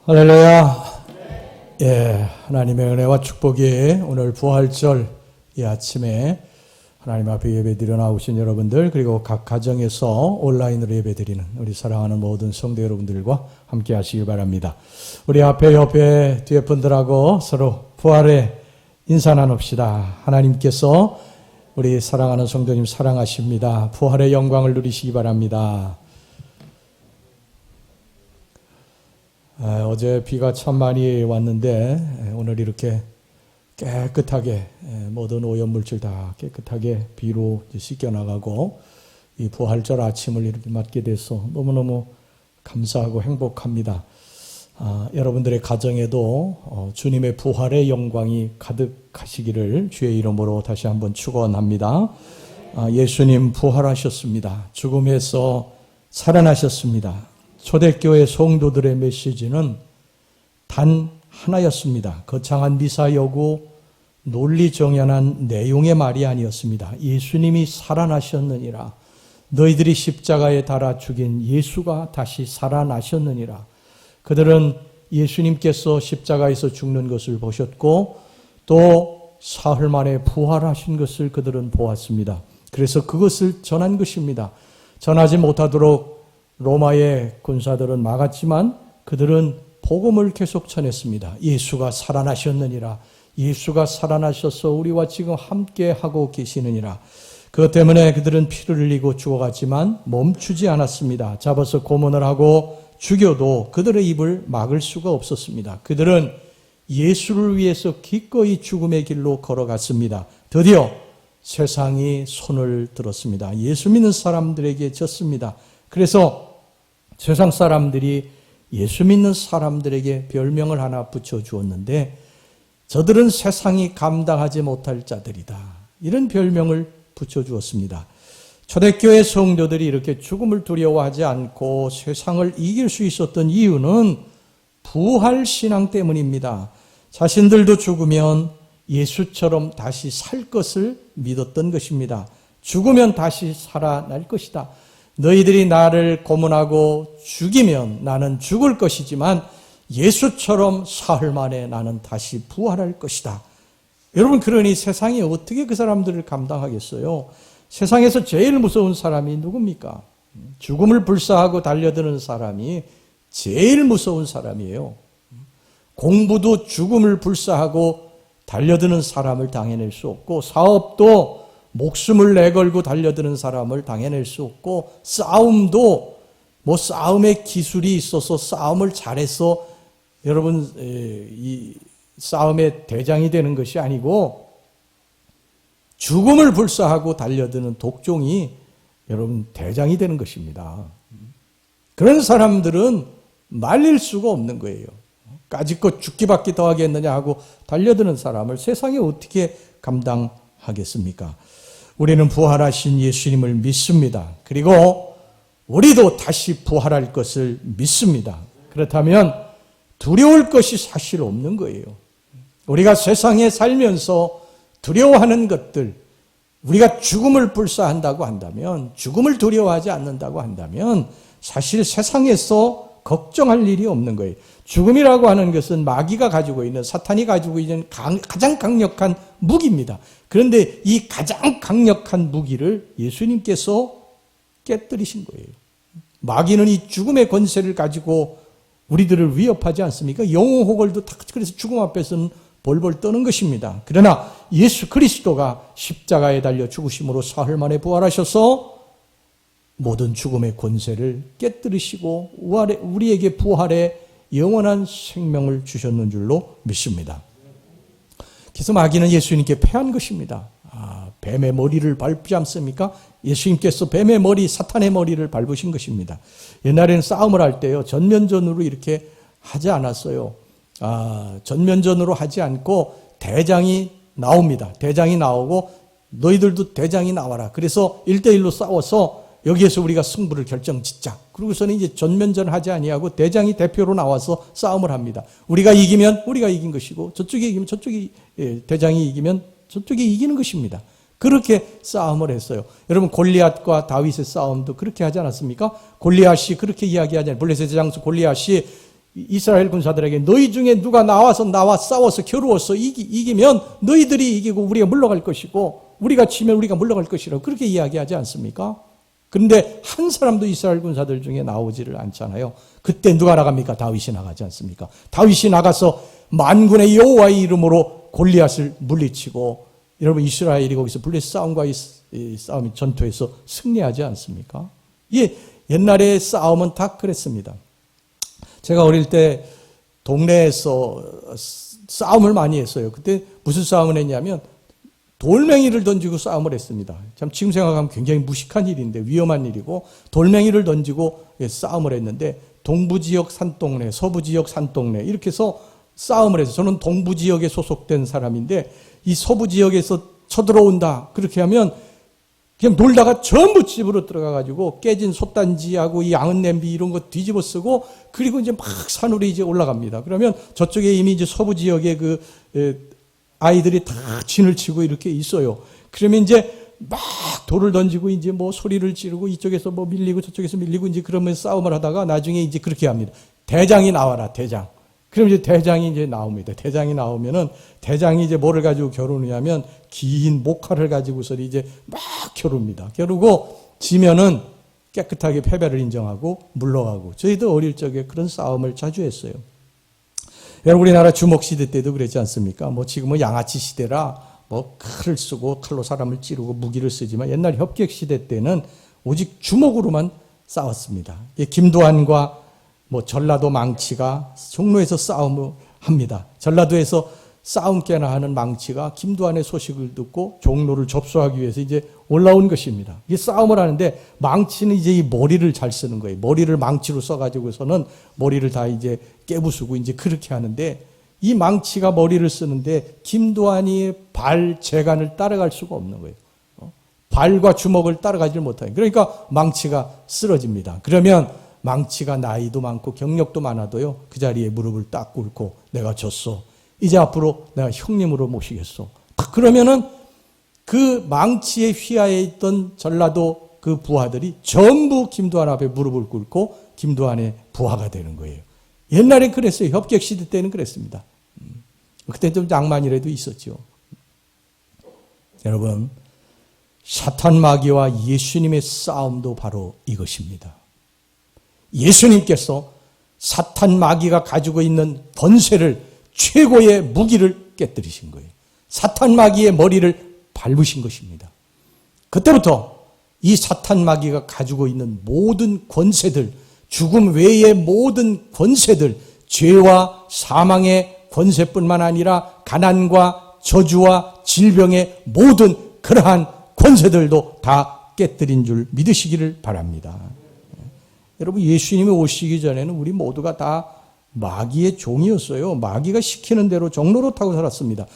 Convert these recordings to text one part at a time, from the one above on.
할렐루야. 예, 하나님의 은혜와 축복이 오늘 부활절 이 아침에 하나님 앞에 예배드려 나오신 여러분들, 그리고 각 가정에서 온라인으로 예배드리는 우리 사랑하는 모든 성도 여러분들과 함께 하시기 바랍니다. 우리 앞에 옆에 뒤에 분들하고 서로 부활의 인사 나눕시다. 하나님께서 우리 사랑하는 성도님 사랑하십니다. 부활의 영광을 누리시기 바랍니다. 어제 비가 참 많이 왔는데 오늘 이렇게 깨끗하게 모든 오염물질 다 깨끗하게 비로 씻겨나가고 이 부활절 아침을 이렇게 맞게 돼서 너무너무 감사하고 행복합니다. 여러분들의 가정에도 주님의 부활의 영광이 가득하시기를 주의 이름으로 다시 한번 축원합니다. 예수님 부활하셨습니다. 죽음에서 살아나셨습니다. 초대교회 성도들의 메시지는 단 하나였습니다. 거창한 미사여구 논리정연한 내용의 말이 아니었습니다. 예수님이 살아나셨느니라. 너희들이 십자가에 달아 죽인 예수가 다시 살아나셨느니라. 그들은 예수님께서 십자가에서 죽는 것을 보셨고 또 사흘 만에 부활하신 것을 그들은 보았습니다. 그래서 그것을 전한 것입니다. 전하지 못하도록 로마의 군사들은 막았지만 그들은 복음을 계속 전했습니다. 예수가 살아나셨느니라. 예수가 살아나셔서 우리와 지금 함께하고 계시느니라. 그것 때문에 그들은 피를 흘리고 죽어갔지만 멈추지 않았습니다. 잡아서 고문을 하고 죽여도 그들의 입을 막을 수가 없었습니다. 그들은 예수를 위해서 기꺼이 죽음의 길로 걸어갔습니다. 드디어 세상이 손을 들었습니다. 예수 믿는 사람들에게 졌습니다. 그래서 세상 사람들이 예수 믿는 사람들에게 별명을 하나 붙여주었는데 저들은 세상이 감당하지 못할 자들이다. 이런 별명을 붙여주었습니다. 초대교회 성도들이 이렇게 죽음을 두려워하지 않고 세상을 이길 수 있었던 이유는 부활신앙 때문입니다. 자신들도 죽으면 예수처럼 다시 살 것을 믿었던 것입니다. 죽으면 다시 살아날 것이다. 너희들이 나를 고문하고 죽이면 나는 죽을 것이지만 예수처럼 사흘 만에 나는 다시 부활할 것이다. 여러분, 그러니 세상이 어떻게 그 사람들을 감당하겠어요? 세상에서 제일 무서운 사람이 누굽니까? 죽음을 불사하고 달려드는 사람이 제일 무서운 사람이에요. 공부도 죽음을 불사하고 달려드는 사람을 당해낼 수 없고, 사업도 목숨을 내걸고 달려드는 사람을 당해낼 수 없고, 싸움도 싸움의 기술이 있어서 싸움을 잘해서 여러분 이 싸움의 대장이 되는 것이 아니고 죽음을 불사하고 달려드는 독종이 여러분 대장이 되는 것입니다. 그런 사람들은 말릴 수가 없는 거예요. 까짓것 죽기밖에 더하겠느냐 하고 달려드는 사람을 세상에 어떻게 감당하겠습니까? 우리는 부활하신 예수님을 믿습니다. 그리고 우리도 다시 부활할 것을 믿습니다. 그렇다면 두려울 것이 사실 없는 거예요. 우리가 세상에 살면서 두려워하는 것들, 우리가 죽음을 불사한다고 한다면, 죽음을 두려워하지 않는다고 한다면 사실 세상에서 걱정할 일이 없는 거예요. 죽음이라고 하는 것은 마귀가 가지고 있는, 사탄이 가지고 있는 가장 강력한 무기입니다. 그런데 이 가장 강력한 무기를 예수님께서 깨뜨리신 거예요. 마귀는 이 죽음의 권세를 가지고 우리들을 위협하지 않습니까? 영웅 호걸도 다 그래서 죽음 앞에서는 벌벌 떠는 것입니다. 그러나 예수 그리스도가 십자가에 달려 죽으심으로 사흘 만에 부활하셔서 모든 죽음의 권세를 깨뜨리시고 우리에게 부활의 영원한 생명을 주셨는 줄로 믿습니다. 그래서 마귀는 예수님께 패한 것입니다. 뱀의 머리를 밟지 않습니까? 예수님께서 뱀의 머리, 사탄의 머리를 밟으신 것입니다. 옛날에는 싸움을 할 때요, 전면전으로 이렇게 하지 않았어요. 전면전으로 하지 않고 대장이 나옵니다. 대장이 나오고 너희들도 대장이 나와라. 그래서 1대1로 싸워서 여기에서 우리가 승부를 결정짓자. 그러고서는 이제 전면전을 하지 아니하고 대장이 대표로 나와서 싸움을 합니다. 우리가 이기면 우리가 이긴 것이고 저쪽이 이기면 대장이 이기면 저쪽이 이기는 것입니다. 그렇게 싸움을 했어요. 여러분, 골리앗과 다윗의 싸움도 그렇게 하지 않았습니까? 골리앗이 그렇게 이야기하잖아요. 블레셋의 장수 골리앗이 이스라엘 군사들에게 너희 중에 누가 나와 싸워서 겨루어서 이기면 너희들이 이기고 우리가 물러갈 것이고 우리가 치면 우리가 물러갈 것이라고 그렇게 이야기하지 않습니까? 그런데 한 사람도 이스라엘 군사들 중에 나오지를 않잖아요. 그때 누가 나갑니까? 다윗이 나가지 않습니까? 다윗이 나가서 만군의 여호와의 이름으로 골리앗을 물리치고 여러분 이스라엘이 거기서 블레셋 싸움과 이 싸움이 전투에서 승리하지 않습니까? 예, 옛날의 싸움은 다 그랬습니다. 제가 어릴 때 동네에서 싸움을 많이 했어요. 그때 무슨 싸움을 했냐면 돌멩이를 던지고 싸움을 했습니다. 참 지금 생각하면 굉장히 무식한 일인데 위험한 일이고 돌멩이를 던지고 싸움을 했는데 동부지역 산동네, 서부지역 산동네 이렇게 해서 싸움을 해서 저는 동부지역에 소속된 사람인데 이 서부지역에서 쳐들어온다 그렇게 하면 그냥 놀다가 전부 집으로 들어가가지고 깨진 솥단지하고 이 양은 냄비 이런 거 뒤집어 쓰고 그리고 이제 막 산으로 이제 올라갑니다. 그러면 저쪽에 이미 이제 서부 지역에 아이들이 다 진을 치고 이렇게 있어요. 그러면 이제 막 돌을 던지고 이제 뭐 소리를 지르고 이쪽에서 뭐 밀리고 저쪽에서 밀리고 이제 그러면서 싸움을 하다가 나중에 이제 그렇게 합니다. 대장이 나와라, 대장. 그럼 이제 대장이 이제 나옵니다. 대장이 나오면은 대장이 이제 뭐를 가지고 겨루느냐면 긴 목칼을 가지고서 이제 막 겨룹니다. 겨루고 지면은 깨끗하게 패배를 인정하고 물러가고 저희도 어릴 적에 그런 싸움을 자주 했어요. 여러분 우리나라 주먹 시대 때도 그랬지 않습니까? 뭐 지금은 양아치 시대라 뭐 칼을 쓰고 칼로 사람을 찌르고 무기를 쓰지만 옛날 협객 시대 때는 오직 주먹으로만 싸웠습니다. 김도한과 뭐 전라도 망치가 종로에서 싸움을 합니다. 전라도에서 싸움 깨나 하는 망치가 김도한의 소식을 듣고 종로를 접수하기 위해서 이제 올라온 것입니다. 이 싸움을 하는데 망치는 이제 이 머리를 잘 쓰는 거예요. 머리를 망치로 써가지고서는 머리를 다 이제 깨부수고 이제 그렇게 하는데 이 망치가 머리를 쓰는데 김도한이 발 재간을 따라갈 수가 없는 거예요. 발과 주먹을 따라가지 못하니 그러니까 망치가 쓰러집니다. 그러면 망치가 나이도 많고 경력도 많아도요 그 자리에 무릎을 딱 꿇고 내가 졌어. 이제 앞으로 내가 형님으로 모시겠어. 그러면은 그 망치의 휘하에 있던 전라도 그 부하들이 전부 김도한 앞에 무릎을 꿇고 김도한의 부하가 되는 거예요. 옛날에 그랬어요. 협객 시대 때는 그랬습니다. 그때 좀 낭만이라도 있었죠. 여러분 사탄 마귀와 예수님의 싸움도 바로 이것입니다. 예수님께서 사탄 마귀가 가지고 있는 권세를 최고의 무기를 깨뜨리신 거예요. 사탄 마귀의 머리를 밟으신 것입니다. 그때부터 이 사탄 마귀가 가지고 있는 모든 권세들, 죽음 외의 모든 권세들, 죄와 사망의 권세뿐만 아니라 가난과 저주와 질병의 모든 그러한 권세들도 다 깨뜨린 줄 믿으시기를 바랍니다. 여러분 예수님이 오시기 전에는 우리 모두가 다 마귀의 종이었어요. 마귀가 시키는 대로 종로로 타고 살았습니다.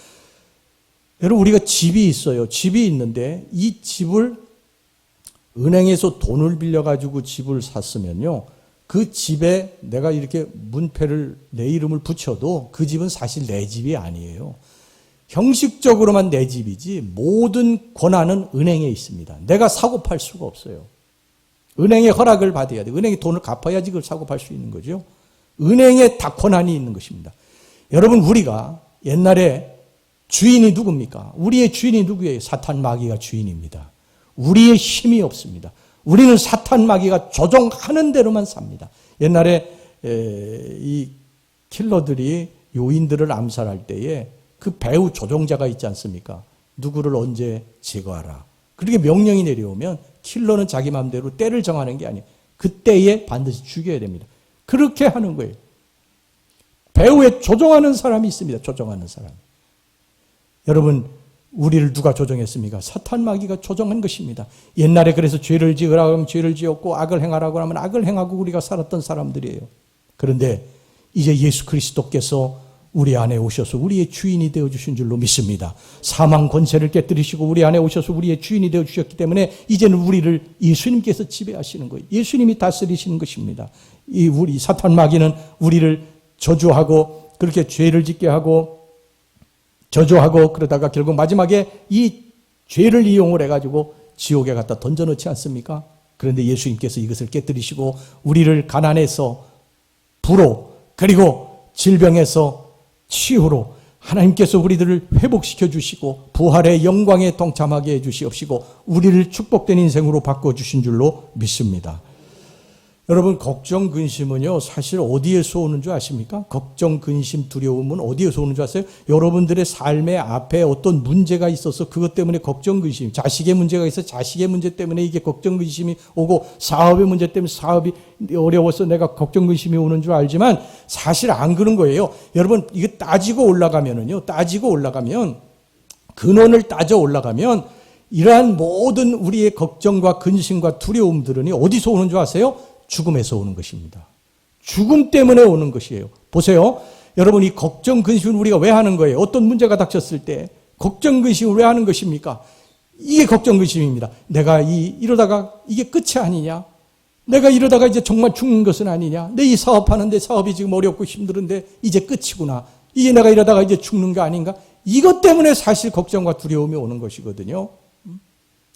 여러분 우리가 집이 있어요. 집이 있는데 이 집을 은행에서 돈을 빌려가지고 집을 샀으면요. 그 집에 내가 이렇게 문패를 내 이름을 붙여도 그 집은 사실 내 집이 아니에요. 형식적으로만 내 집이지 모든 권한은 은행에 있습니다. 내가 사고 팔 수가 없어요. 은행의 허락을 받아야 돼요. 은행이 돈을 갚아야지 그걸 사고 팔 수 있는 거죠. 은행에 다 권한이 있는 것입니다. 여러분 우리가 옛날에 주인이 누굽니까? 우리의 주인이 누구예요? 사탄 마귀가 주인입니다. 우리의 힘이 없습니다. 우리는 사탄 마귀가 조종하는 대로만 삽니다. 옛날에 이 킬러들이 요인들을 암살할 때에 그 배후 조종자가 있지 않습니까? 누구를 언제 제거하라. 그렇게 명령이 내려오면 킬러는 자기 마음대로 때를 정하는 게 아니에요. 그때에 반드시 죽여야 됩니다. 그렇게 하는 거예요. 배후에 조종하는 사람이 있습니다. 조종하는 사람. 여러분 우리를 누가 조종했습니까? 사탄 마귀가 조종한 것입니다. 옛날에 그래서 죄를 지으라고 하면 죄를 지었고 악을 행하라고 하면 악을 행하고 우리가 살았던 사람들이에요. 그런데 이제 예수 그리스도께서 우리 안에 오셔서 우리의 주인이 되어주신 줄로 믿습니다. 사망 권세를 깨뜨리시고 우리 안에 오셔서 우리의 주인이 되어주셨기 때문에 이제는 우리를 예수님께서 지배하시는 거예요. 예수님이 다스리시는 것입니다. 우리 사탄 마귀는 우리를 저주하고 그렇게 죄를 짓게 하고 저주하고 그러다가 결국 마지막에 이 죄를 이용을 해가지고 지옥에 갖다 던져놓지 않습니까? 그런데 예수님께서 이것을 깨뜨리시고 우리를 가난에서 부로 그리고 질병에서 치유로 하나님께서 우리들을 회복시켜 주시고 부활의 영광에 동참하게 해 주시옵시고 우리를 축복된 인생으로 바꿔주신 줄로 믿습니다. 여러분, 걱정, 근심은요, 사실 어디에서 오는 줄 아십니까? 걱정, 근심, 두려움은 어디에서 오는 줄 아세요? 여러분들의 삶의 앞에 어떤 문제가 있어서 그것 때문에 걱정, 근심, 자식의 문제가 있어 자식의 문제 때문에 이게 걱정, 근심이 오고, 사업의 문제 때문에 사업이 어려워서 내가 걱정, 근심이 오는 줄 알지만 사실 안 그런 거예요. 여러분, 이거 따지고 올라가면 근원을 따져 올라가면 이러한 모든 우리의 걱정과 근심과 두려움들은 어디서 오는 줄 아세요? 죽음에서 오는 것입니다. 죽음 때문에 오는 것이에요. 보세요. 여러분, 이 걱정, 근심을 우리가 왜 하는 거예요? 어떤 문제가 닥쳤을 때 걱정, 근심을 왜 하는 것입니까? 이게 걱정, 근심입니다. 내가 이러다가 이게 끝이 아니냐? 내가 이러다가 이제 정말 죽는 것은 아니냐? 내 이 사업하는데 사업이 지금 어렵고 힘들은데 이제 끝이구나. 이게 내가 이러다가 이제 죽는 거 아닌가? 이것 때문에 사실 걱정과 두려움이 오는 것이거든요.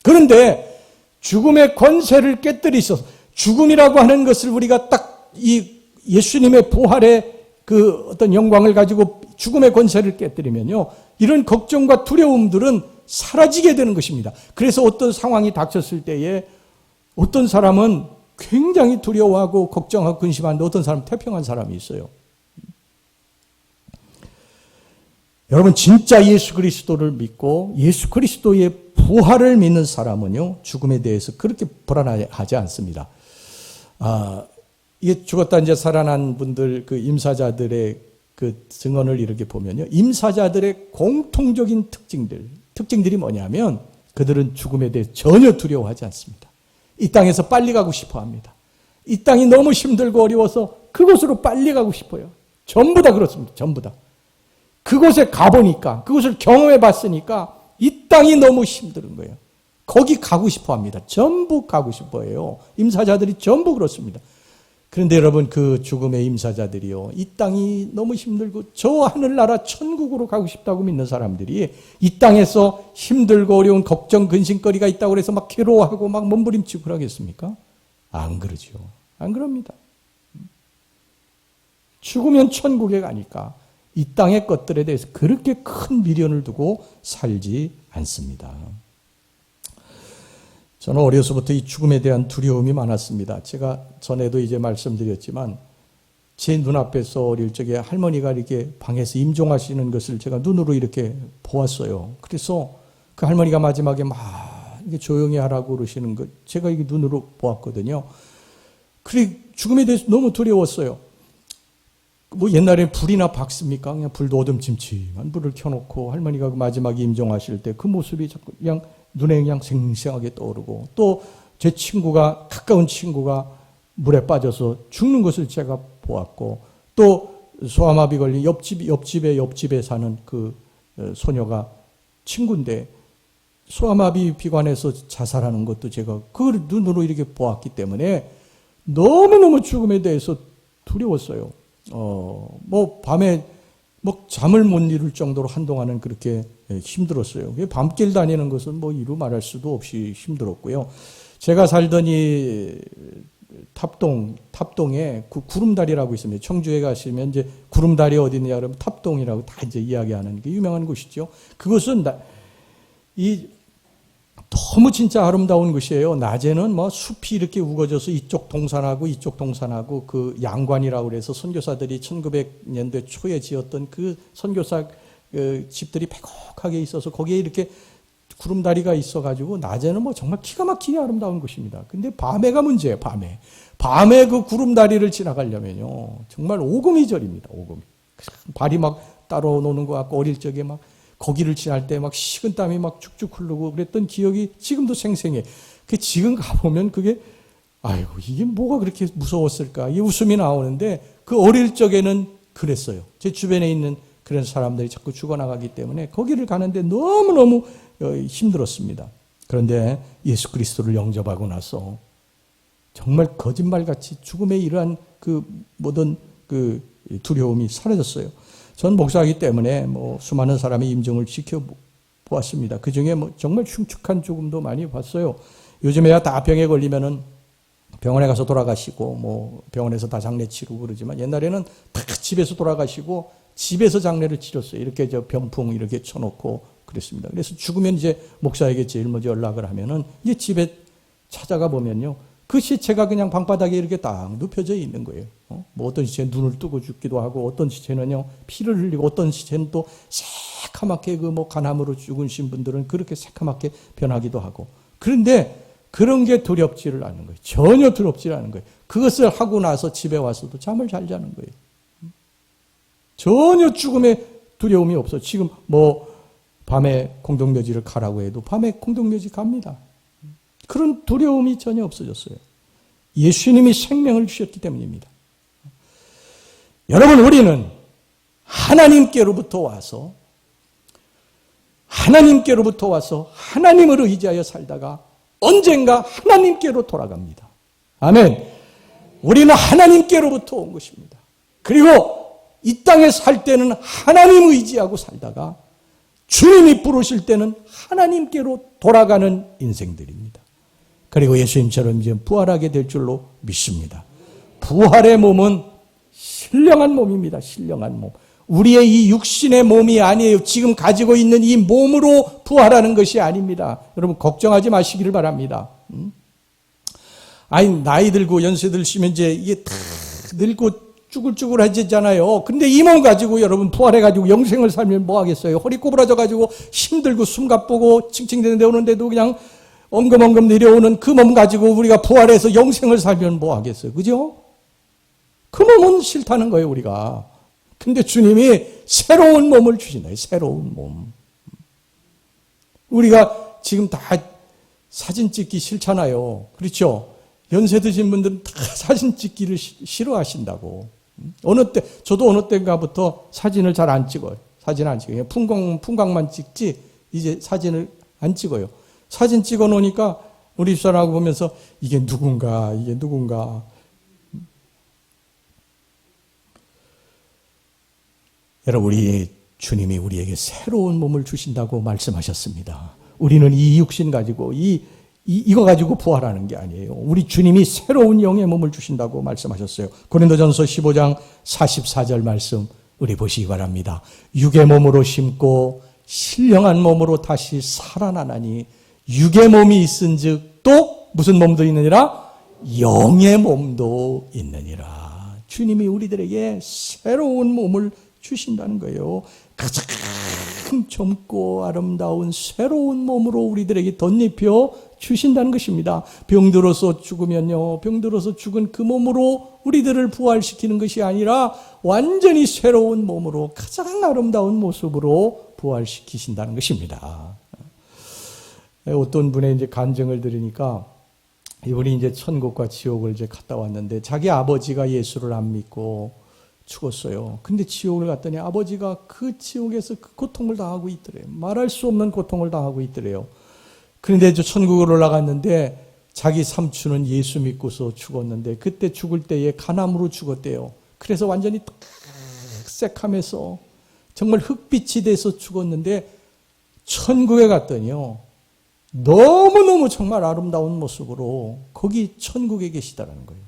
그런데 죽음의 권세를 깨뜨리셔서 죽음이라고 하는 것을 우리가 딱 이 예수님의 부활의 그 어떤 영광을 가지고 죽음의 권세를 깨뜨리면요, 이런 걱정과 두려움들은 사라지게 되는 것입니다. 그래서 어떤 상황이 닥쳤을 때에 어떤 사람은 굉장히 두려워하고 걱정하고 근심하는데 어떤 사람은 태평한 사람이 있어요. 여러분, 진짜 예수 그리스도를 믿고 예수 그리스도의 부활을 믿는 사람은요, 죽음에 대해서 그렇게 불안하지 않습니다. 이게 죽었다 이제 살아난 분들, 그 임사자들의 그 증언을 이렇게 보면요, 임사자들의 공통적인 특징들이 뭐냐면 그들은 죽음에 대해 전혀 두려워하지 않습니다. 이 땅에서 빨리 가고 싶어 합니다. 이 땅이 너무 힘들고 어려워서 그곳으로 빨리 가고 싶어요. 전부 다 그렇습니다. 전부 다. 그곳에 가보니까, 그곳을 경험해 봤으니까 이 땅이 너무 힘든 거예요. 거기 가고 싶어 합니다. 전부 가고 싶어 해요. 임사자들이 전부 그렇습니다. 그런데 여러분, 그 죽음의 임사자들이요, 이 땅이 너무 힘들고 저 하늘나라 천국으로 가고 싶다고 믿는 사람들이 이 땅에서 힘들고 어려운 걱정, 근심거리가 있다고 해서 막 괴로워하고 막 몸부림치고 그러겠습니까? 안 그러죠. 안 그럽니다. 죽으면 천국에 가니까 이 땅의 것들에 대해서 그렇게 큰 미련을 두고 살지 않습니다. 저는 어려서부터 이 죽음에 대한 두려움이 많았습니다. 제가 전에도 이제 말씀드렸지만 제 눈앞에서 어릴 적에 할머니가 이렇게 방에서 임종하시는 것을 제가 눈으로 이렇게 보았어요. 그래서 그 할머니가 마지막에 막 이게 조용히 하라고 그러시는 것 제가 이게 눈으로 보았거든요. 그래, 죽음에 대해서 너무 두려웠어요. 뭐 옛날에 불이나 박습니까? 그냥 불도 어둠침침한 불을 켜놓고 할머니가 그 마지막에 임종하실 때 그 모습이 자꾸 그냥 눈에 그냥 생생하게 떠오르고, 또 제 친구가, 가까운 친구가 물에 빠져서 죽는 것을 제가 보았고, 또 소아마비 걸린 옆집에 사는 그 소녀가 친구인데 소아마비 비관해서 자살하는 것도 제가 그걸 눈으로 이렇게 보았기 때문에 너무너무 죽음에 대해서 두려웠어요. 뭐 밤에 뭐 잠을 못 이룰 정도로 한동안은 그렇게 힘들었어요. 밤길 다니는 것은 뭐 이루 말할 수도 없이 힘들었고요. 제가 살던 이 탑동에 구름다리라고 있습니다. 청주에 가시면 이제 구름다리 어디 있느냐 그러면 탑동이라고 다 이제 이야기하는 게 유명한 곳이죠. 그것은 너무 진짜 아름다운 곳이에요. 낮에는 뭐 숲이 이렇게 우거져서 이쪽 동산하고 그 양관이라고 그래서 선교사들이 1900년대 초에 지었던 그 선교사 집들이 빼곡하게 있어서 거기에 이렇게 구름다리가 있어가지고 낮에는 뭐 정말 기가 막히게 아름다운 곳입니다. 근데 밤에가 문제예요. 밤에 그 구름다리를 지나가려면요 정말 오금이절입니다. 오금. 발이 막 따로 노는 것 같고 어릴 적에 막 거기를 지날 때 막 식은땀이 막 축축 흐르고 그랬던 기억이 지금도 생생해. 지금 가보면 그게, 아이고, 이게 뭐가 그렇게 무서웠을까? 이 웃음이 나오는데 그 어릴 적에는 그랬어요. 제 주변에 있는 그런 사람들이 자꾸 죽어나가기 때문에 거기를 가는데 너무너무 힘들었습니다. 그런데 예수 그리스도를 영접하고 나서 정말 거짓말같이 죽음의 이러한 그 모든 그 두려움이 사라졌어요. 전 목사이기 때문에 뭐 수많은 사람의 임종을 지켜보았습니다. 그 중에 뭐 정말 흉측한 죽음도 많이 봤어요. 요즘에야 다 병에 걸리면은 병원에 가서 돌아가시고 뭐 병원에서 다 장례 치르고 그러지만 옛날에는 다 집에서 돌아가시고 집에서 장례를 치렀어요. 이렇게 병풍 이렇게 쳐놓고 그랬습니다. 그래서 죽으면 이제 목사에게 제일 먼저 연락을 하면은 이제 집에 찾아가 보면요. 그 시체가 그냥 방바닥에 이렇게 딱 눕혀져 있는 거예요. 뭐 어떤 시체는 눈을 뜨고 죽기도 하고 어떤 시체는요 피를 흘리고 어떤 시체는 또 새카맣게 그 뭐 간암으로 죽으신 분들은 그렇게 새카맣게 변하기도 하고 그런데 그런 게 두렵지를 않은 거예요. 전혀 두렵지 않은 거예요. 그것을 하고 나서 집에 와서도 잠을 잘 자는 거예요. 전혀 죽음의 두려움이 없어. 지금 뭐 밤에 공동묘지를 가라고 해도 밤에 공동묘지 갑니다. 그런 두려움이 전혀 없어졌어요. 예수님이 생명을 주셨기 때문입니다. 여러분, 우리는 하나님께로부터 와서 하나님을 의지하여 살다가 언젠가 하나님께로 돌아갑니다. 아멘. 우리는 하나님께로부터 온 것입니다. 그리고 이 땅에 살 때는 하나님 의지하고 살다가 주님이 부르실 때는 하나님께로 돌아가는 인생들입니다. 그리고 예수님처럼 이제 부활하게 될 줄로 믿습니다. 부활의 몸은 신령한 몸입니다. 신령한 몸. 우리의 이 육신의 몸이 아니에요. 지금 가지고 있는 이 몸으로 부활하는 것이 아닙니다. 여러분 걱정하지 마시기를 바랍니다. 아니 나이 들고 연세 들시면 이제 이게 다 늙고 쭈글쭈글해지잖아요. 근데 이 몸 가지고 여러분 부활해가지고 영생을 살면 뭐 하겠어요? 허리 꼬부라져가지고 힘들고 숨가쁘고 칭칭대는데 오는데도 그냥 엉금엉금 내려오는 그 몸 가지고 우리가 부활해서 영생을 살면 뭐 하겠어요? 그죠? 그 몸은 싫다는 거예요, 우리가. 근데 주님이 새로운 몸을 주시나요? 새로운 몸. 우리가 지금 다 사진 찍기 싫잖아요. 그렇죠? 연세 드신 분들은 다 사진 찍기를 싫어하신다고. 저도 어느 때인가부터 사진을 잘 안 찍어요. 사진 안 찍어요. 풍광만 찍지, 이제 사진을 안 찍어요. 사진 찍어 놓으니까 우리 집사람하고 보면서 이게 누군가. 여러분, 우리 주님이 우리에게 새로운 몸을 주신다고 말씀하셨습니다. 우리는 이 육신 가지고 이거 가지고 부활하는 게 아니에요. 우리 주님이 새로운 영의 몸을 주신다고 말씀하셨어요. 고린도전서 15장 44절 말씀 우리 보시기 바랍니다. 육의 몸으로 심고 신령한 몸으로 다시 살아나나니 육의 몸이 있은즉 또 무슨 몸도 있느니라? 영의 몸도 있느니라. 주님이 우리들에게 새로운 몸을 주신다는 거예요. 가장 젊고 아름다운 새로운 몸으로 우리들에게 덧입혀 주신다는 것입니다. 병들어서 죽으면요, 병들어서 죽은 그 몸으로 우리들을 부활시키는 것이 아니라 완전히 새로운 몸으로 가장 아름다운 모습으로 부활시키신다는 것입니다. 어떤 분의 이제 간증을 들으니까 이분이 이제 천국과 지옥을 이제 갔다 왔는데 자기 아버지가 예수를 안 믿고 죽었어요. 근데 지옥을 갔더니 아버지가 그 지옥에서 그 고통을 당하고 있더래요. 말할 수 없는 고통을 당하고 있더래요. 그런데 저 천국으로 올라갔는데 자기 삼촌은 예수 믿고서 죽었는데 그때 죽을 때에 간암으로 죽었대요. 그래서 완전히 딱 새카매서 정말 흑빛이 돼서 죽었는데 천국에 갔더니요, 너무너무 정말 아름다운 모습으로 거기 천국에 계시다라는 거예요.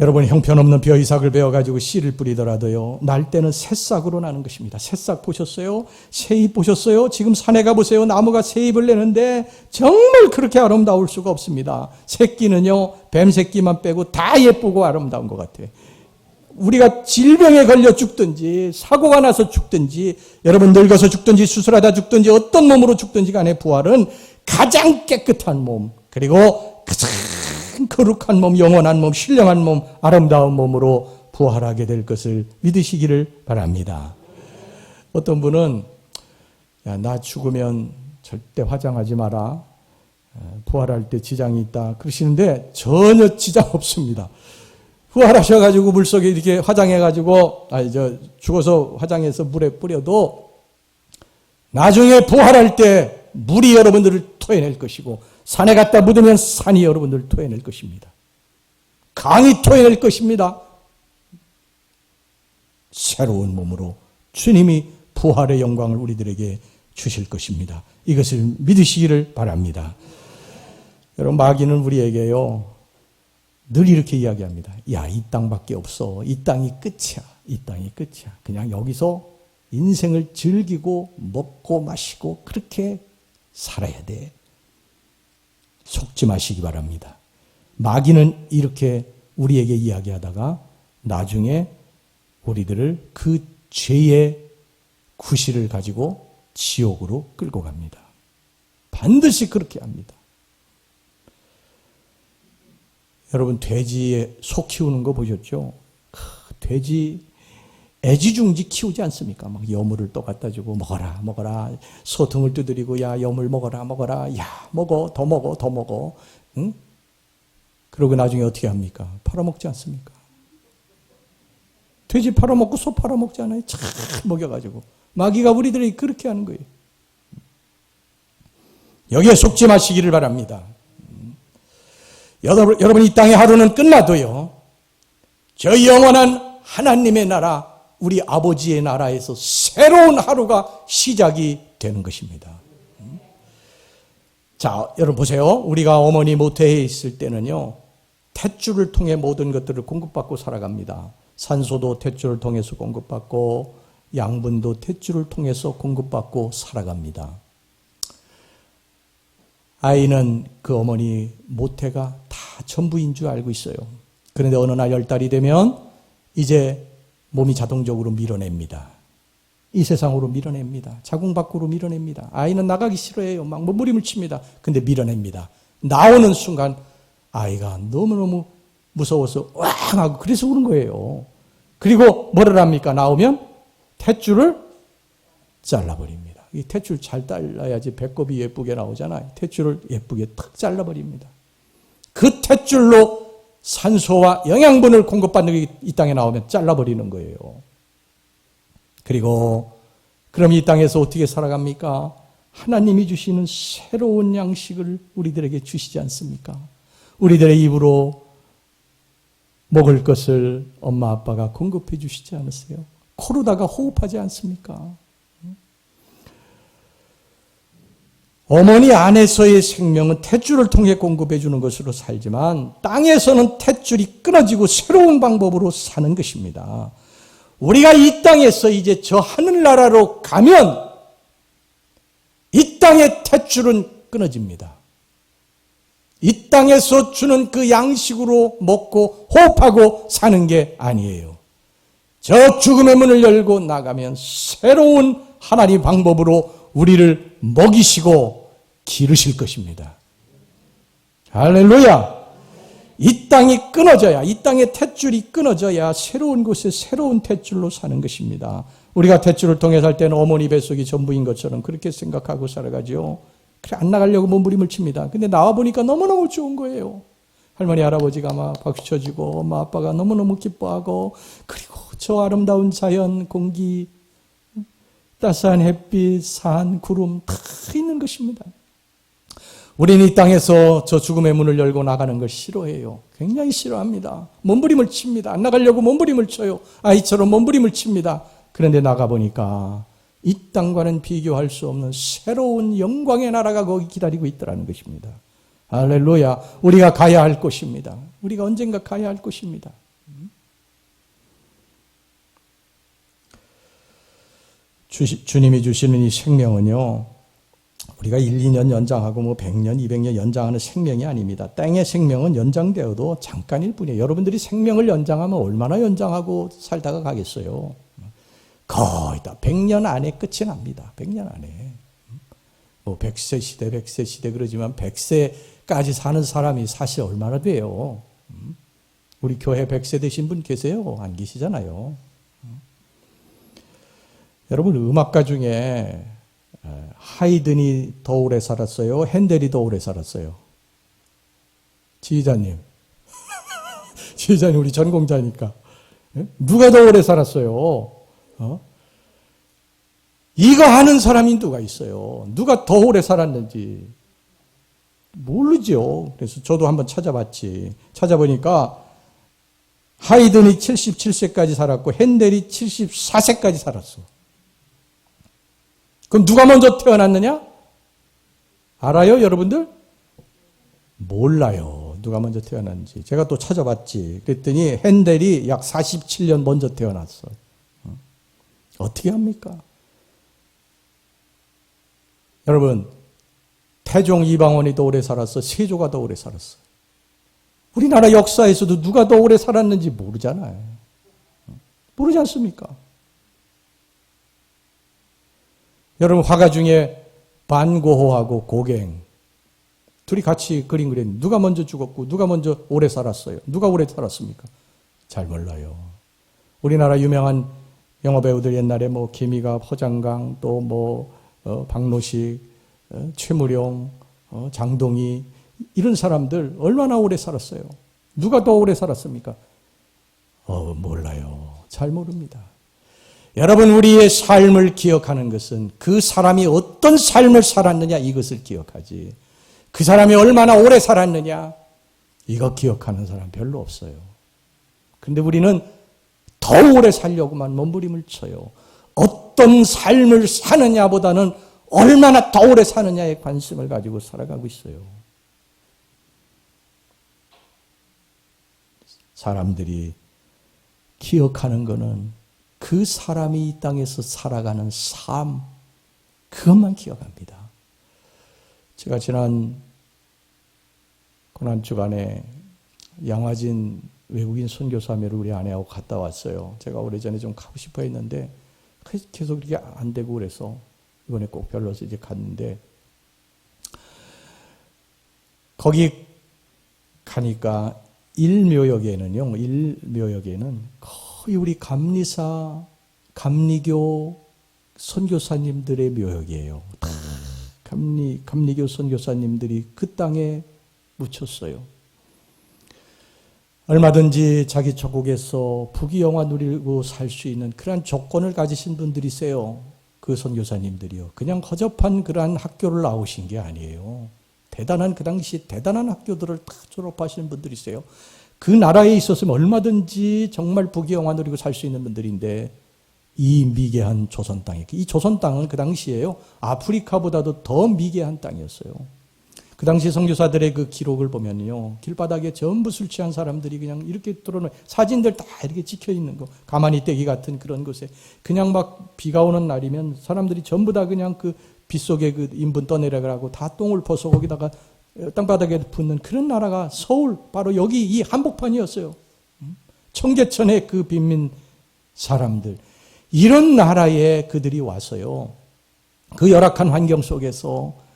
여러분, 형편없는 벼이삭을 베어가지고 씨를 뿌리더라도요, 날 때는 새싹으로 나는 것입니다. 새싹 보셨어요? 새잎 보셨어요? 지금 산에 가보세요. 나무가 새잎을 내는데 정말 그렇게 아름다울 수가 없습니다. 새끼는요, 뱀 새끼만 빼고 다 예쁘고 아름다운 것 같아요. 우리가 질병에 걸려 죽든지 사고가 나서 죽든지 여러분 늙어서 죽든지 수술하다 죽든지 어떤 몸으로 죽든지 간에 부활은 가장 깨끗한 몸, 그리고 가장 거룩한 몸, 영원한 몸, 신령한 몸, 아름다운 몸으로 부활하게 될 것을 믿으시기를 바랍니다. 어떤 분은 야, 나 죽으면 절대 화장하지 마라. 부활할 때 지장이 있다. 그러시는데 전혀 지장 없습니다. 부활하셔가지고 물속에 이렇게 화장해가지고 죽어서 화장해서 물에 뿌려도 나중에 부활할 때 물이 여러분들을 토해낼 것이고 산에 갖다 묻으면 산이 여러분들을 토해낼 것입니다. 강이 토해낼 것입니다. 새로운 몸으로 주님이 부활의 영광을 우리들에게 주실 것입니다. 이것을 믿으시기를 바랍니다. 여러분, 마귀는 우리에게요, 늘 이렇게 이야기합니다. 야, 이 땅밖에 없어. 이 땅이 끝이야. 이 땅이 끝이야. 그냥 여기서 인생을 즐기고 먹고 마시고 그렇게 살아야 돼. 속지 마시기 바랍니다. 마귀는 이렇게 우리에게 이야기하다가 나중에 우리들을 그 죄의 구실을 가지고 지옥으로 끌고 갑니다. 반드시 그렇게 합니다. 여러분, 돼지에 소 키우는 거 보셨죠? 돼지 애지중지 키우지 않습니까? 막 여물을 또 갖다 주고 먹어라 먹어라, 소통을 두드리고 야 여물 먹어라 먹어라, 야 먹어 더 먹어 더 먹어. 응? 그러고 나중에 어떻게 합니까? 팔아먹지 않습니까? 돼지 팔아먹고 소 팔아먹지 않아요? 참 먹여가지고. 마귀가 우리들이 그렇게 하는 거예요. 여기에 속지 마시기를 바랍니다. 여러분, 이 땅의 하루는 끝나도요, 저 영원한 하나님의 나라, 우리 아버지의 나라에서 새로운 하루가 시작이 되는 것입니다. 자, 여러분 보세요. 우리가 어머니 모태에 있을 때는요, 탯줄을 통해 모든 것들을 공급받고 살아갑니다. 산소도 탯줄을 통해서 공급받고 양분도 탯줄을 통해서 공급받고 살아갑니다. 아이는 그 어머니 모태가 다 전부인 줄 알고 있어요. 그런데 어느 날 10달이 되면 이제 몸이 자동적으로 밀어냅니다. 이 세상으로 밀어냅니다. 자궁 밖으로 밀어냅니다. 아이는 나가기 싫어해요. 막 몸부림을 칩니다. 근데 밀어냅니다. 나오는 순간 아이가 너무너무 무서워서 왕 하고 그래서 우는 거예요. 그리고 뭐를 합니까? 나오면 탯줄을 잘라버립니다. 이 탯줄 잘 잘라야지 배꼽이 예쁘게 나오잖아요. 탯줄을 예쁘게 탁 잘라버립니다. 그 탯줄로 산소와 영양분을 공급받는 게 이 땅에 나오면 잘라버리는 거예요. 그리고 그럼 이 땅에서 어떻게 살아갑니까? 하나님이 주시는 새로운 양식을 우리들에게 주시지 않습니까? 우리들의 입으로 먹을 것을 엄마 아빠가 공급해 주시지 않으세요? 코로다가 호흡하지 않습니까? 어머니 안에서의 생명은 탯줄을 통해 공급해 주는 것으로 살지만 땅에서는 탯줄이 끊어지고 새로운 방법으로 사는 것입니다. 우리가 이 땅에서 이제 저 하늘나라로 가면 이 땅의 탯줄은 끊어집니다. 이 땅에서 주는 그 양식으로 먹고 호흡하고 사는 게 아니에요. 저 죽음의 문을 열고 나가면 새로운 하나님 방법으로 우리를 먹이시고 기르실 것입니다. 할렐루야! 이 땅이 끊어져야, 이 땅의 탯줄이 끊어져야 새로운 곳에 새로운 탯줄로 사는 것입니다. 우리가 탯줄을 통해 살 때는 어머니 뱃속이 전부인 것처럼 그렇게 생각하고 살아가죠. 그래, 안 나가려고 몸부림을 칩니다. 근데 나와보니까 너무너무 좋은 거예요. 할머니, 할아버지가 막 박수 쳐주고, 엄마, 아빠가 너무너무 기뻐하고, 그리고 저 아름다운 자연, 공기, 따스한 햇빛, 산, 구름 다 있는 것입니다. 우리는 이 땅에서 저 죽음의 문을 열고 나가는 걸 싫어해요. 굉장히 싫어합니다. 몸부림을 칩니다. 안 나가려고 몸부림을 쳐요. 아이처럼 몸부림을 칩니다. 그런데 나가보니까 이 땅과는 비교할 수 없는 새로운 영광의 나라가 거기 기다리고 있더라는 것입니다. 할렐루야. 우리가 가야 할 곳입니다. 우리가 언젠가 가야 할 곳입니다. 주님이 주시는 이 생명은요, 우리가 1, 2년 연장하고 뭐 100년, 200년 연장하는 생명이 아닙니다. 땅의 생명은 연장되어도 잠깐일 뿐이에요. 여러분들이 생명을 연장하면 얼마나 연장하고 살다가 가겠어요? 거의 다 100년 안에 끝이 납니다. 100년 안에. 뭐 100세 시대, 100세 시대 그러지만 100세까지 사는 사람이 사실 얼마나 돼요? 우리 교회 100세 되신 분 계세요? 안 계시잖아요. 여러분, 음악가 중에 하이든이 더 오래 살았어요? 핸델이 더 오래 살았어요? 지휘자님. 지휘자님 우리 전공자니까. 누가 더 오래 살았어요? 이거 아는 사람이 누가 있어요? 누가 더 오래 살았는지 모르죠. 그래서 저도 한번 찾아봤지. 찾아보니까 하이든이 77세까지 살았고 핸델이 74세까지 살았어. 그럼 누가 먼저 태어났느냐? 알아요, 여러분들? 몰라요. 누가 먼저 태어났는지. 제가 또 찾아봤지. 그랬더니 핸델이 약 47년 먼저 태어났어요. 어떻게 합니까? 여러분, 태종 이방원이 더 오래 살았어? 세조가 더 오래 살았어? 우리나라 역사에서도 누가 더 오래 살았는지 모르잖아요. 모르지 않습니까? 여러분, 화가 중에 반고호하고 고갱 둘이 같이 그림 그렸는데 누가 먼저 죽었고 누가 먼저 오래 살았어요? 누가 오래 살았습니까? 잘 몰라요. 우리나라 유명한 영화배우들 옛날에 뭐 김희갑, 허장강, 또 박노식, 최무룡, 장동희 이런 사람들 얼마나 오래 살았어요? 누가 더 오래 살았습니까? 몰라요. 잘 모릅니다. 여러분, 우리의 삶을 기억하는 것은 그 사람이 어떤 삶을 살았느냐 이것을 기억하지, 그 사람이 얼마나 오래 살았느냐 이거 기억하는 사람 별로 없어요. 그런데 우리는 더 오래 살려고만 몸부림을 쳐요. 어떤 삶을 사느냐보다는 얼마나 더 오래 사느냐에 관심을 가지고 살아가고 있어요. 사람들이 기억하는 것은 그 사람이 이 땅에서 살아가는 삶, 그것만 기억합니다. 제가 지난 고난주간에 양화진 외국인 선교사회를 우리 아내하고 갔다 왔어요. 제가 오래전에 좀 가고 싶어 했는데 계속 그렇게 안 되고 그래서 이번에 꼭 별로서 이제 갔는데, 거기 가니까 일묘역에는 거의 우리 감리사, 감리교 선교사님들의 묘역이에요. 다 감리교 선교사님들이 그 땅에 묻혔어요. 얼마든지 자기 조국에서 부귀영화 누리고 살 수 있는 그러한 조건을 가지신 분들이세요. 그 선교사님들이요. 그냥 허접한 그러한 학교를 나오신 게 아니에요. 대단한, 그 당시 대단한 학교들을 다 졸업하시는 분들이세요. 그 나라에 있었으면 얼마든지 정말 부귀영화 누리고 살 수 있는 분들인데, 이 미개한 조선 땅에, 이 조선 땅은 그 당시에요, 아프리카보다도 더 미개한 땅이었어요. 그 당시 선교사들의 그 기록을 보면요, 길바닥에 전부 술 취한 사람들이 그냥 이렇게 뚫어놓은 사진들 다 이렇게 찍혀 있는 거, 가만히 떼기 같은 그런 곳에 그냥 막 비가 오는 날이면 사람들이 전부 다 그냥 그 빗속에 그 인분 떠내려가고 다 똥을 벗어 거기다가 땅바닥에 붓는 그런 나라가 서울, 바로 여기 이 한복판이었어요. 청계천의 그 빈민 사람들, 이런 나라에 그들이 와서요, 그 열악한 환경 속에서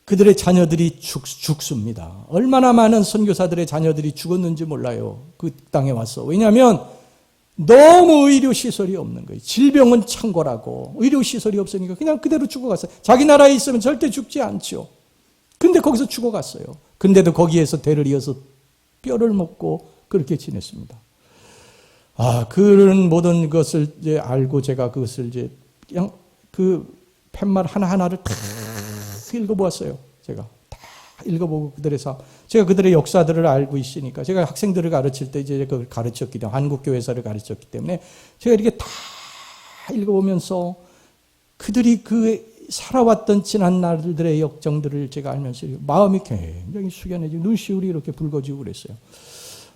그들의 자녀들이 죽습니다. 얼마나 많은 선교사들의 자녀들이 죽었는지 몰라요. 그 땅에 와서. 왜냐하면 너무 의료시설이 없는 거예요. 질병은 창궐하고 의료시설이 없으니까 그냥 그대로 죽어갔어요. 자기 나라에 있으면 절대 죽지 않죠. 근데 거기서 죽어갔어요. 근데도 거기에서 대를 이어서 뼈를 먹고 그렇게 지냈습니다. 그런 모든 것을 이제 알고 제가 그것을 이제 그냥 그 팻말 하나하나를 다 읽어보았어요. 제가 다 읽어보고 제가 그들의 역사들을 알고 있으니까, 제가 학생들을 가르칠 때 이제 그걸 가르쳤기 때문에, 한국교회사를 가르쳤기 때문에 제가 이렇게 다 읽어보면서 그들이 그 살아왔던 지난 날들의 역정들을 제가 알면서 마음이 굉장히 숙연해지고 눈시울이 이렇게 붉어지고 그랬어요.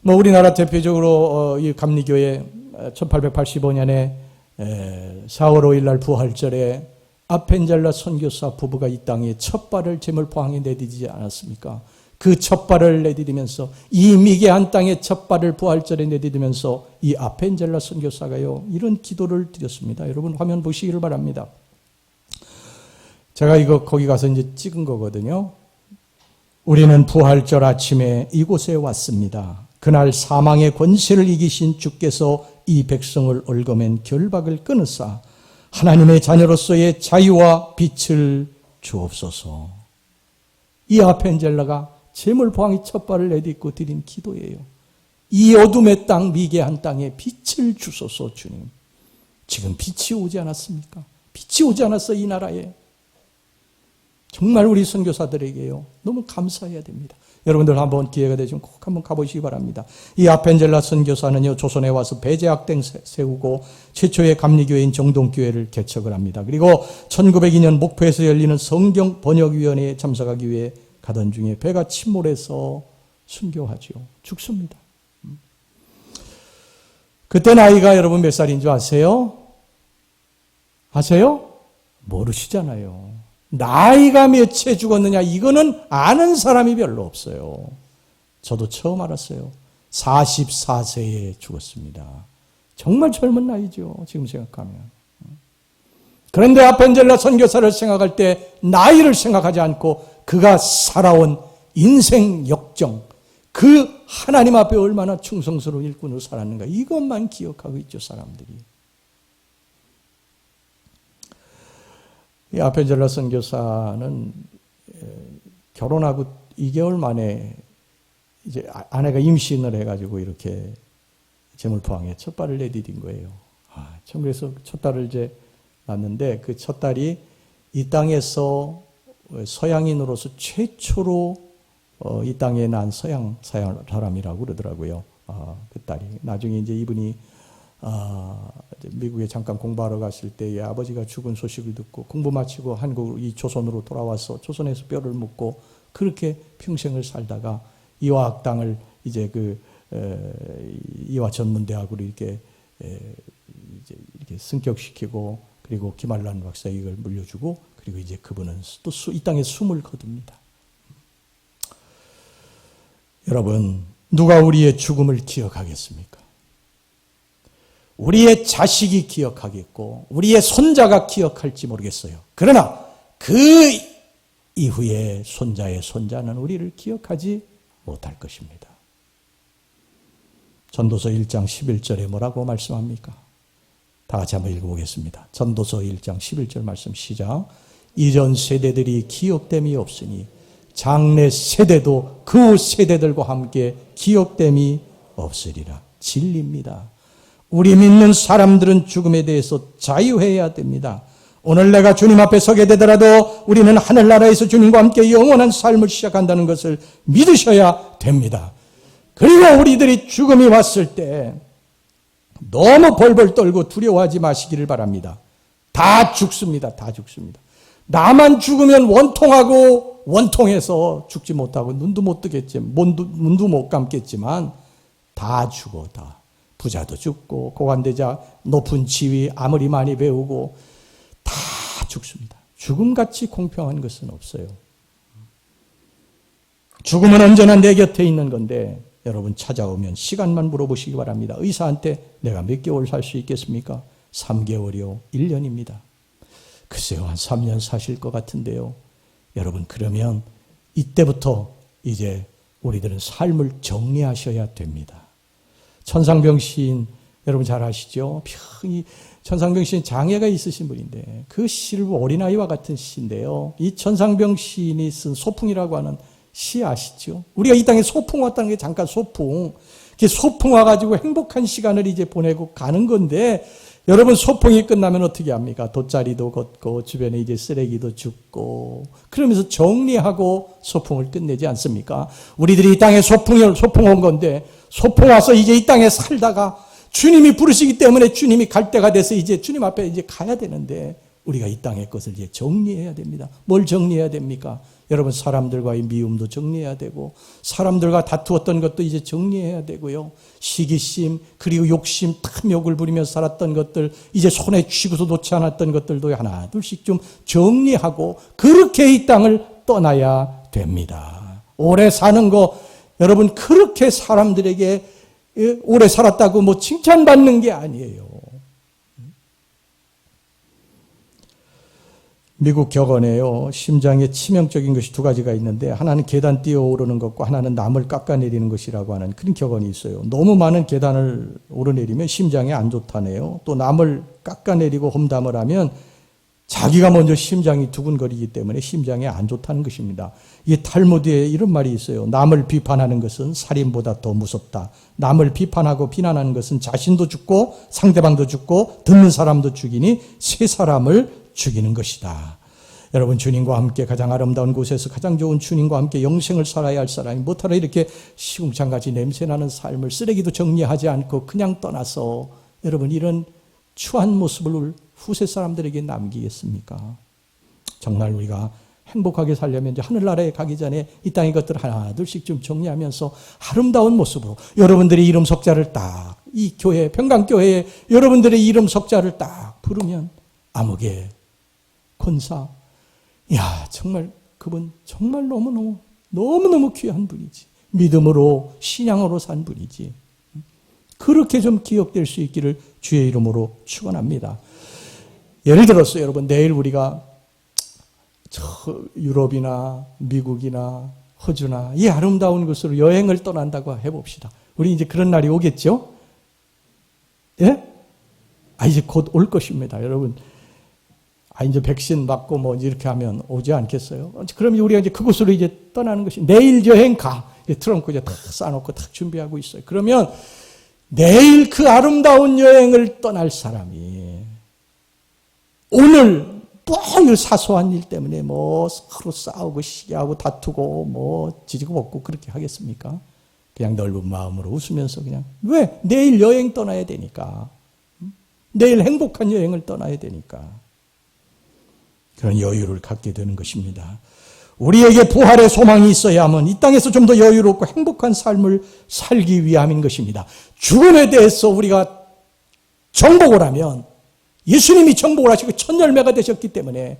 우리나라 대표적으로 이 감리교회 1885년에 4월 5일 날 부활절에 아펜젤라 선교사 부부가 이 땅에 첫 발을 제물포항에 내디디지 않았습니까? 그 첫 발을 내디디면서, 이 미개한 땅에 첫 발을 부활절에 내디디면서 이 아펜젤라 선교사가요, 이런 기도를 드렸습니다. 여러분 화면 보시기를 바랍니다. 제가 이거 거기 가서 이제 찍은 거거든요. 우리는 부활절 아침에 이곳에 왔습니다. 그날 사망의 권세를 이기신 주께서 이 백성을 얽어맨 결박을 끊으사 하나님의 자녀로서의 자유와 빛을 주옵소서. 이 아펜젤라가 제물포항이 첫 발을 내딛고 드린 기도예요. 이 어둠의 땅, 미개한 땅에 빛을 주소서. 주님, 지금 빛이 오지 않았습니까? 빛이 오지 않았어, 이 나라에. 정말 우리 선교사들에게요, 너무 감사해야 됩니다. 여러분들 한번 기회가 되시면 꼭 한번 가보시기 바랍니다. 이 아펜젤라 선교사는요, 조선에 와서 배제학당 세우고 최초의 감리교회인 정동교회를 개척을 합니다. 그리고 1902년 목포에서 열리는 성경 번역위원회에 참석하기 위해 가던 중에 배가 침몰해서 순교하죠. 죽습니다. 그때 나이가 여러분 몇 살인 줄 아세요? 아세요? 모르시잖아요. 나이가 몇에 죽었느냐 이거는 아는 사람이 별로 없어요. 저도 처음 알았어요. 44세에 죽었습니다. 정말 젊은 나이죠. 지금 생각하면. 그런데 아펜젤라 선교사를 생각할 때 나이를 생각하지 않고 그가 살아온 인생 역정, 그 하나님 앞에 얼마나 충성스러운 일꾼으로 살았는가 이것만 기억하고 있죠, 사람들이. 이 아펜젤라 선교사는 결혼하고 2개월 만에 이제 아내가 임신을 해가지고 이렇게 제물포항에 첫 발을 내디딘 거예요. 참 그래서 첫 딸을 이제 낳았는데 그 첫 딸이 이 땅에서 서양인으로서 최초로 이 땅에 난 서양 사람이라고 그러더라고요. 그 딸이. 나중에 이제 이분이 미국에 잠깐 공부하러 갔을 때 아버지가 죽은 소식을 듣고 공부 마치고 한국 이 조선으로 돌아와서 조선에서 뼈를 묻고 그렇게 평생을 살다가 이화학 땅을 이제 이화 전문대학으로 이렇게 승격시키고 그리고 김한란 박사 이걸 물려주고 그리고 이제 그분은 또 이 땅에 숨을 거둡니다. 여러분, 누가 우리의 죽음을 기억하겠습니까? 우리의 자식이 기억하겠고 우리의 손자가 기억할지 모르겠어요. 그러나 그 이후에 손자의 손자는 우리를 기억하지 못할 것입니다. 전도서 1장 11절에 뭐라고 말씀합니까? 다 같이 한번 읽어보겠습니다. 전도서 1장 11절 말씀 시작. 이전 세대들이 기억됨이 없으니 장래 세대도 그 세대들과 함께 기억됨이 없으리라. 진리입니다. 우리 믿는 사람들은 죽음에 대해서 자유해야 됩니다. 오늘 내가 주님 앞에 서게 되더라도 우리는 하늘나라에서 주님과 함께 영원한 삶을 시작한다는 것을 믿으셔야 됩니다. 그리고 우리들이 죽음이 왔을 때 너무 벌벌 떨고 두려워하지 마시기를 바랍니다. 다 죽습니다. 다 죽습니다. 나만 죽으면 원통하고 원통해서 죽지 못하고 눈도 못 뜨겠지만 문도 못 감겠지만 다 죽어 다. 부자도 죽고 고관대자 높은 지위 아무리 많이 배우고 다 죽습니다. 죽음같이 공평한 것은 없어요. 죽음은 언제나 내 곁에 있는 건데 여러분 찾아오면 시간만 물어보시기 바랍니다. 의사한테 내가 몇 개월 살 수 있겠습니까? 3개월이요. 1년입니다. 글쎄요. 한 3년 사실 것 같은데요. 여러분 그러면 이때부터 이제 우리들은 삶을 정리하셔야 됩니다. 천상병 시인 여러분 잘 아시죠? 천상병 시인 장애가 있으신 분인데 그 시를 어린아이와 같은 시인데요. 이 천상병 시인이 쓴 소풍이라고 하는 시 아시죠? 우리가 이 땅에 소풍 왔다는 게 잠깐 소풍. 소풍 와가지고 행복한 시간을 이제 보내고 가는 건데 여러분 소풍이 끝나면 어떻게 합니까? 돗자리도 걷고 주변에 이제 쓰레기도 줍고 그러면서 정리하고 소풍을 끝내지 않습니까? 우리들이 이 땅에 소풍 온 건데 소풍 와서 이제 이 땅에 살다가 주님이 부르시기 때문에 주님이 갈 때가 돼서 이제 주님 앞에 이제 가야 되는데 우리가 이 땅의 것을 이제 정리해야 됩니다. 뭘 정리해야 됩니까? 여러분 사람들과의 미움도 정리해야 되고 사람들과 다투었던 것도 이제 정리해야 되고요. 시기심 그리고 욕심 탐욕을 부리며 살았던 것들 이제 손에 쥐고서 놓지 않았던 것들도 하나 둘씩 좀 정리하고 그렇게 이 땅을 떠나야 됩니다. 오래 사는 거 여러분 그렇게 사람들에게 오래 살았다고 뭐 칭찬받는 게 아니에요. 미국 격언에요. 심장에 치명적인 것이 두 가지가 있는데 하나는 계단 뛰어오르는 것과 하나는 남을 깎아내리는 것이라고 하는 그런 격언이 있어요. 너무 많은 계단을 오르내리면 심장에 안 좋다네요. 또 남을 깎아내리고 험담을 하면 자기가 먼저 심장이 두근거리기 때문에 심장에 안 좋다는 것입니다. 이 탈무드에 이런 말이 있어요. 남을 비판하는 것은 살인보다 더 무섭다. 남을 비판하고 비난하는 것은 자신도 죽고 상대방도 죽고 듣는 사람도 죽이니 세 사람을 죽이는 것이다. 여러분 주님과 함께 가장 아름다운 곳에서 가장 좋은 주님과 함께 영생을 살아야 할 사람이 못하러 이렇게 시궁창같이 냄새나는 삶을 쓰레기도 정리하지 않고 그냥 떠나서 여러분 이런 추한 모습을 후세 사람들에게 남기겠습니까? 정말 우리가 행복하게 살려면 이제 하늘나라에 가기 전에 이 땅의 것들을 하나둘씩 좀 정리하면서 아름다운 모습으로 여러분들의 이름 석자를 딱 이 교회, 평강교회에 여러분들의 이름 석자를 딱 부르면 아무개, 권사, 야 정말 그분 정말 너무너무 귀한 분이지. 믿음으로 신앙으로 산 분이지. 그렇게 좀 기억될 수 있기를 주의 이름으로 축원합니다. 예를 들어서 여러분 내일 우리가 유럽이나 미국이나 호주나 이 아름다운 곳으로 여행을 떠난다고 해봅시다. 우리 이제 그런 날이 오겠죠? 예? 이제 곧 올 것입니다. 여러분. 이제 백신 맞고 뭐 이렇게 하면 오지 않겠어요? 그럼 우리가 이제 그곳으로 이제 떠나는 것이 내일 여행 가. 트렁크 이제 다 싸놓고 다 준비하고 있어요. 그러면 내일 그 아름다운 여행을 떠날 사람이 오늘 뭐 사소한 일 때문에 뭐 서로 싸우고 시기하고 다투고 뭐 지지고 볶고 그렇게 하겠습니까? 그냥 넓은 마음으로 웃으면서 그냥 왜? 내일 여행 떠나야 되니까. 내일 행복한 여행을 떠나야 되니까. 그런 여유를 갖게 되는 것입니다. 우리에게 부활의 소망이 있어야만 이 땅에서 좀 더 여유롭고 행복한 삶을 살기 위함인 것입니다. 죽음에 대해서 우리가 정복을 하면 예수님이 정복을 하시고 첫 열매가 되셨기 때문에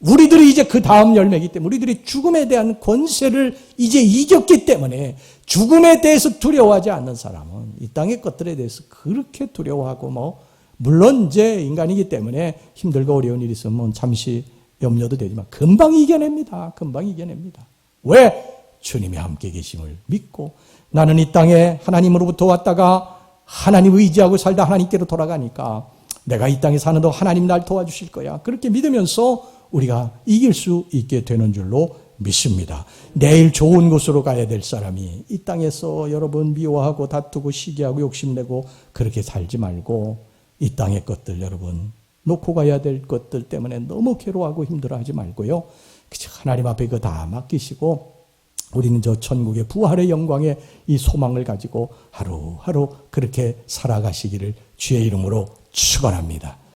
우리들이 이제 그 다음 열매이기 때문에 우리들이 죽음에 대한 권세를 이제 이겼기 때문에 죽음에 대해서 두려워하지 않는 사람은 이 땅의 것들에 대해서 그렇게 두려워하고 물론 이제 인간이기 때문에 힘들고 어려운 일이 있으면 잠시 염려도 되지만 금방 이겨냅니다. 금방 이겨냅니다. 왜? 주님이 함께 계심을 믿고 나는 이 땅에 하나님으로부터 왔다가 하나님 의지하고 살다 하나님께로 돌아가니까 내가 이 땅에 사는 동안 하나님 날 도와주실 거야. 그렇게 믿으면서 우리가 이길 수 있게 되는 줄로 믿습니다. 내일 좋은 곳으로 가야 될 사람이 이 땅에서 여러분 미워하고 다투고 시기하고 욕심내고 그렇게 살지 말고 이 땅의 것들 여러분 놓고 가야 될 것들 때문에 너무 괴로워하고 힘들어하지 말고요. 하나님 앞에 그거 다 맡기시고 우리는 저 천국의 부활의 영광의 이 소망을 가지고 하루하루 그렇게 살아가시기를 주의 이름으로 축원합니다.